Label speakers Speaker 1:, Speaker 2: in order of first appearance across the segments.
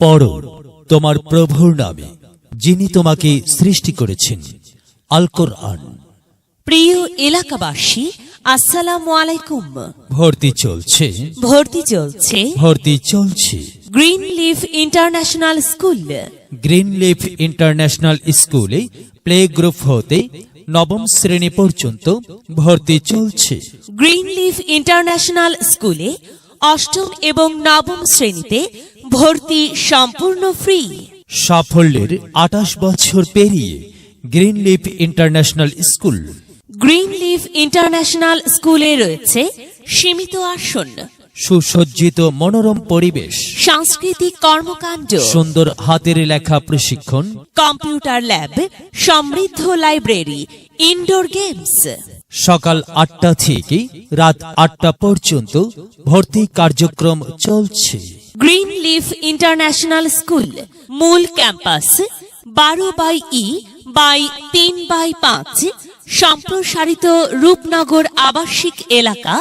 Speaker 1: পড়ো তোমার প্রভুর নামে, যিনি তোমাকে সৃষ্টি করেছেন। আল কোরআন।
Speaker 2: প্রিয় এলাকাবাসী, আসসালামু আলাইকুম।
Speaker 1: ভর্তি চলছে,
Speaker 2: ভর্তি চলছে green leaf international school.
Speaker 1: Green leaf international স্কুলে প্লে গ্রুপ হতে নবম শ্রেণী পর্যন্ত ভর্তি চলছে।
Speaker 2: গ্রিন লিফ ইন্টারন্যাশনাল স্কুলে অষ্টম এবং নবম শ্রেণীতে ভর্তি সম্পূর্ণ ফ্রি।
Speaker 1: সাফল্যের 28 বছর পেরিয়ে green leaf international school.
Speaker 2: Green leaf international স্কুলে রয়েছে সীমিত আসন,
Speaker 1: সুসজ্জিত মনোরম পরিবেশ,
Speaker 2: সাংস্কৃতিক কর্মকাণ্ড,
Speaker 1: সুন্দর হাতের লেখা প্রশিক্ষণ,
Speaker 2: কম্পিউটার ল্যাব, সমৃদ্ধ লাইব্রেরি, ইনডোর গেমস।
Speaker 1: সকাল 8টা থেকে রাত 8টা পর্যন্ত ভর্তি কার্যক্রম চলছে।
Speaker 2: গ্রিন লিফ ইন্টারন্যাশনাল স্কুল মূল ক্যাম্পাস 12/3/5 সম্প্রসারিত রূপনগর আবাসিক এলাকা,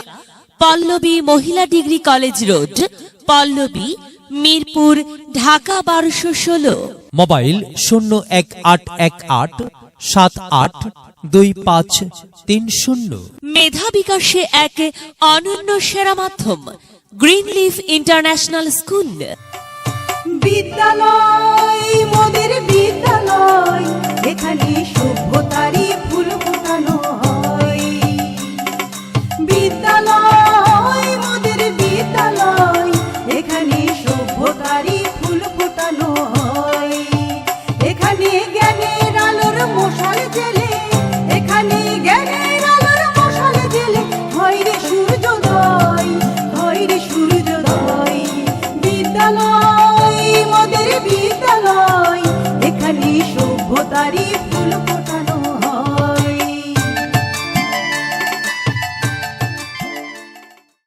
Speaker 2: পল্লবী মহিলা degree college road, Pallabi, Mirpur, Dhaka 1216।
Speaker 1: Mobile 01818782530।
Speaker 2: মেধা বিকাশে এক অনন্য সেরা মাধ্যম গ্রিন লিফ ইন্টারন্যাশনাল স্কুল।
Speaker 3: বিদ্যালয় মোদের বিদ্যালয়, এখানে সভ্যতারই ফুল ফোটানো হয়। বিদ্যালয় মোদের বিদ্যালয়, এখানে সভ্যতারই ফুল ফোটানো হয়। এখানে জ্ঞানের আলোর মশাল জেলে, এখানে জ্ঞানের আলোর মশাল জেলে হয় রে সূর্যোদয়, হয় রে সূর্যোদয়। বিদ্যালয় মোদের বিদ্যালয়।